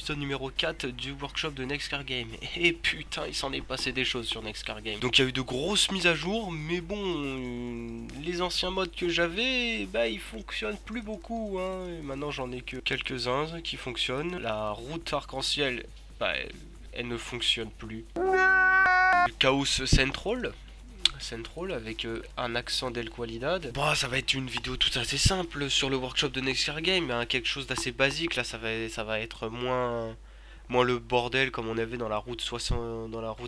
épisode numéro 4 du workshop de Next Car Game. Et putain, il s'en est passé des choses sur Next Car Game. Donc il y a eu de grosses mises à jour, mais bon, les anciens modes que j'avais, bah ils fonctionnent plus beaucoup, hein. Et maintenant j'en ai que quelques-uns qui fonctionnent. La route arc-en-ciel, bah elle ne fonctionne plus. Le Chaos Central avec un accent d'El Qualidad. Bon, ça va être une vidéo tout assez simple sur le workshop de Next Car Game, hein, quelque chose d'assez basique. Là, ça va être moins le bordel comme on avait dans la route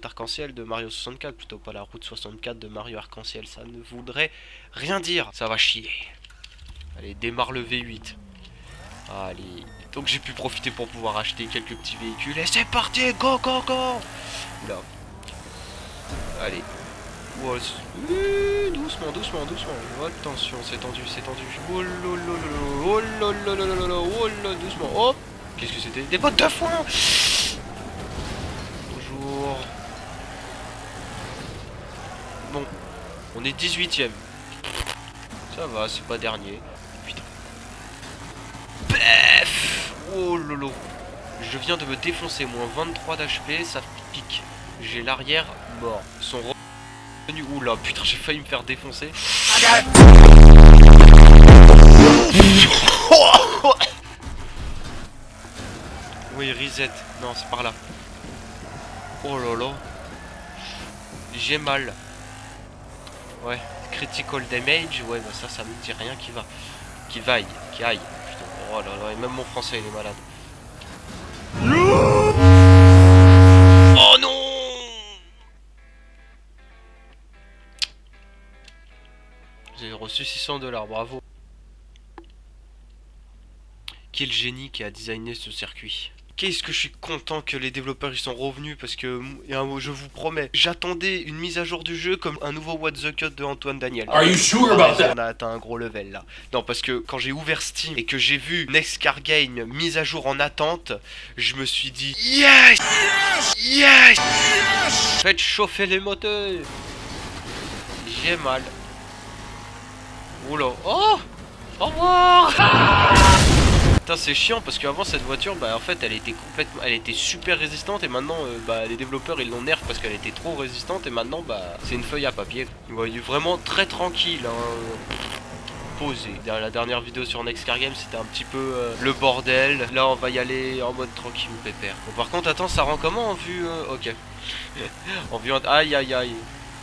arc-en-ciel de Mario 64, plutôt pas la route 64 de Mario arc-en-ciel. Ça ne voudrait rien dire. Ça va chier. Allez, démarre le V8. Allez. Donc j'ai pu profiter pour pouvoir acheter quelques petits véhicules. Et c'est parti, go, go, go. Oula. Allez. Oh, doucement, doucement, doucement. Oh, attention, c'est tendu, c'est tendu. Oh là, doucement. Oh, qu'est-ce que c'était? Des bottes de foin. Bonjour. Bon, on est 18ème. Ça va, c'est pas dernier. Putain. Bref. Oh lolo. Je viens de me défoncer, moins 23 d'HP, ça pique. J'ai l'arrière mort. Son oula, putain, j'ai failli me faire défoncer. Oui, reset. Non, c'est par là. Oh là là. J'ai mal. Ouais, critical damage. Ouais, bah ça me dit rien qui va. Qui aille. Putain, oh là là, et même mon français, il est malade. Oh non! J'ai reçu 600$, bravo. Quel génie qui a designé ce circuit. Qu'est-ce que je suis content que les développeurs ils sont revenus, parce que je vous promets, j'attendais une mise à jour du jeu comme un nouveau What the Cut de Antoine Daniel. Are you sure about that? On a atteint un gros level là. Non, parce que quand j'ai ouvert Steam et que j'ai vu Next Car Game mise à jour en attente, je me suis dit yes, yes, faites chauffer les moteurs. J'ai mal. Oula. Oh, au revoir. Putain, c'est chiant parce qu'avant cette voiture, bah en fait elle était super résistante, et maintenant bah les développeurs ils l'ont nerf parce qu'elle était trop résistante, et maintenant bah c'est une feuille à papier. Ouais, il est vraiment très tranquille, hein. Posé. La dernière vidéo sur Next Car Game c'était un petit peu le bordel. Là on va y aller en mode tranquille ou pépère. Bon, par contre attends, ça rend comment en vue ok. En vue aïe aïe aïe.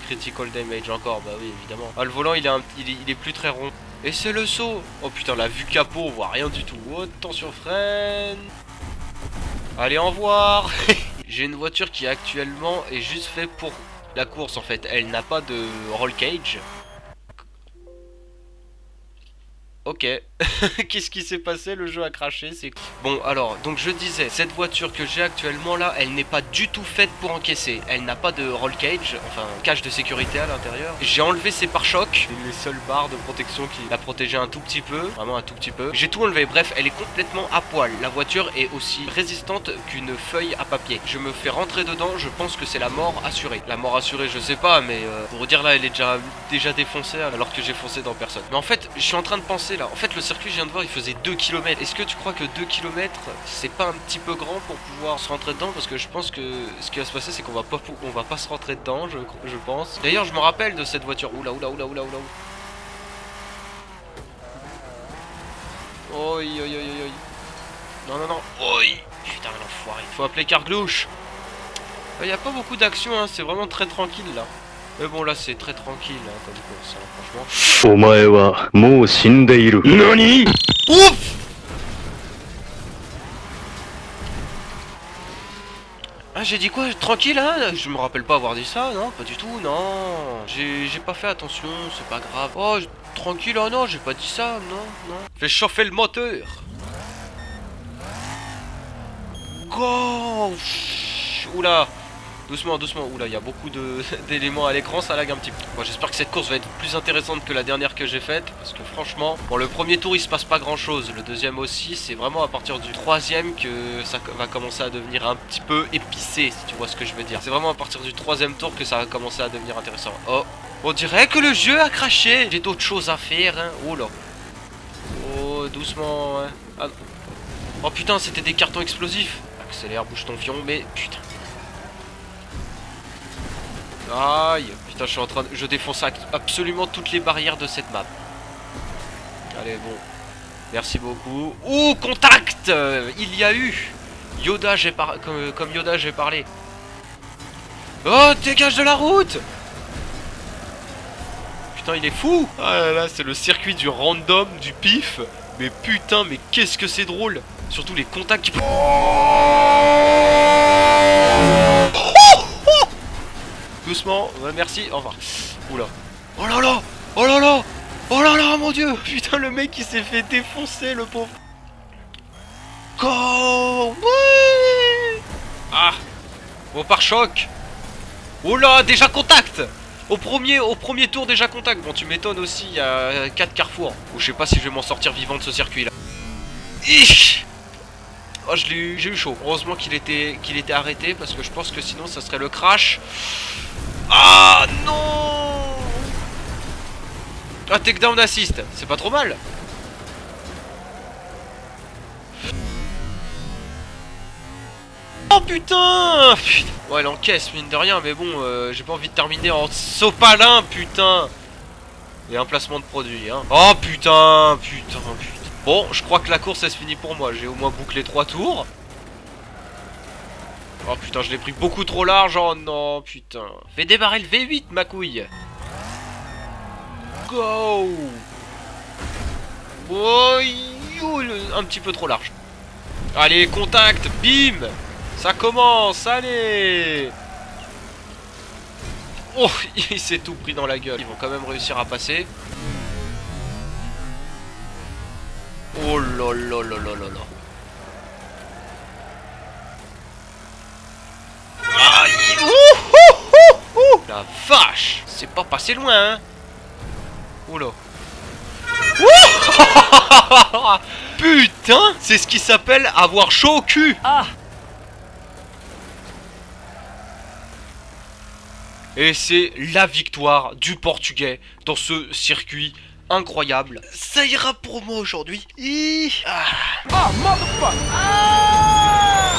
Critical damage encore, bah oui évidemment. Ah, le volant il est plus très rond. Et c'est le saut. Oh putain, la vue capot, on voit rien du tout. Oh, attention, freine. Allez, au revoir. J'ai une voiture qui actuellement est juste faite pour la course en fait. Elle n'a pas de roll cage. Ok. Qu'est-ce qui s'est passé? Le jeu a craché, c'est... Bon, alors, donc je disais, cette voiture que j'ai actuellement là, elle n'est pas du tout faite pour encaisser. Elle n'a pas de roll cage, enfin, cage de sécurité à l'intérieur. J'ai enlevé ses pare-chocs, les seules barres de protection qui la protégeaient un tout petit peu, vraiment un tout petit peu. J'ai tout enlevé, bref, elle est complètement à poil. La voiture est aussi résistante qu'une feuille à papier. Je me fais rentrer dedans, je pense que c'est la mort assurée. La mort assurée, je sais pas, mais pour dire là, elle est déjà défoncée alors que j'ai foncé dans personne. Mais en fait, je suis en train de penser là. En fait, le circuit, je viens de voir, il faisait 2 km. Est-ce que tu crois que 2 km, c'est pas un petit peu grand pour pouvoir se rentrer dedans? Parce que je pense que ce qui va se passer, c'est qu'on va pas se rentrer dedans, je pense. D'ailleurs, je me rappelle de cette voiture. Oula, oula, oula, oula, oula. Oi, oi, oi, oi. Non, non, non. Oi. Putain, l'enfoiré. Faut appeler Carglouche. Il n'y a pas beaucoup d'action, hein. C'est vraiment très tranquille, là. Mais bon, là, c'est très tranquille, hein, comme course, hein, franchement. Omae wa mou shindeiru. Nani? Ouf! Ah, j'ai dit quoi? Tranquille, hein? Je me rappelle pas avoir dit ça, non? Pas du tout, non. J'ai pas fait attention, c'est pas grave. Oh, tranquille, oh non, j'ai pas dit ça, non, non. Fais chauffer le moteur. Go! Oula! Doucement, doucement. Oula, il y a beaucoup d'éléments à l'écran, ça lag un petit peu. Bon, j'espère que cette course va être plus intéressante que la dernière que j'ai faite, parce que franchement, bon, le premier tour il se passe pas grand chose, le deuxième aussi, c'est vraiment à partir du troisième que ça va commencer à devenir un petit peu épicé, si tu vois ce que je veux dire. C'est vraiment à partir du troisième tour que ça va commencer à devenir intéressant. Oh, on dirait que le jeu a craché. J'ai d'autres choses à faire, hein. Oh là. Oh, doucement, hein. Ah. Oh putain, c'était des cartons explosifs. Accélère, bouge ton fion, mais putain. Aïe, putain, je suis en train de... Je défonce absolument toutes les barrières de cette map. Allez, bon. Merci beaucoup. Oh, contact. Il y a eu Yoda, comme Yoda, j'ai parlé. Oh, dégage de la route. Putain, il est fou. Ah là là, c'est le circuit du random, du pif. Mais putain, mais qu'est-ce que c'est drôle. Surtout les contacts qui... Doucement, ouais, merci, au revoir. Oula. Oh là là. Oh là là. Oh là là, mon dieu. Putain, le mec il s'est fait défoncer, le pauvre. Go. Ouais. Ah. Bon, pare-choc. Oh là, déjà contact. Au premier tour, déjà contact. Bon, tu m'étonnes aussi, il y a 4 carrefours. Ou je sais pas si je vais m'en sortir vivant de ce circuit-là. Oh, j'ai eu chaud. Heureusement qu'il était arrêté, parce que je pense que sinon, ça serait le crash. Ah non. Ah, takedown assist. C'est pas trop mal. Oh putain. Ouais, elle encaisse mine de rien, mais bon, j'ai pas envie de terminer en sopalin, putain. Et un placement de produit, hein. Oh putain. Bon, je crois que la course, elle se finit pour moi. J'ai au moins bouclé 3 tours. Oh putain, je l'ai pris beaucoup trop large. Oh non, putain. Fais démarrer le V8, ma couille. Go. Oh, un petit peu trop large. Allez, contact, bim. Ça commence, allez. Oh, il s'est tout pris dans la gueule. Ils vont quand même réussir à passer. Oh là là là là là là. Aïe. La vache. C'est pas passé loin, hein. Oh là. Putain, c'est ce qui s'appelle avoir chaud au cul. Ah. Et c'est la victoire du Portugais dans ce circuit incroyable. Ça ira pour moi aujourd'hui. Ah, motherfucker. Ah.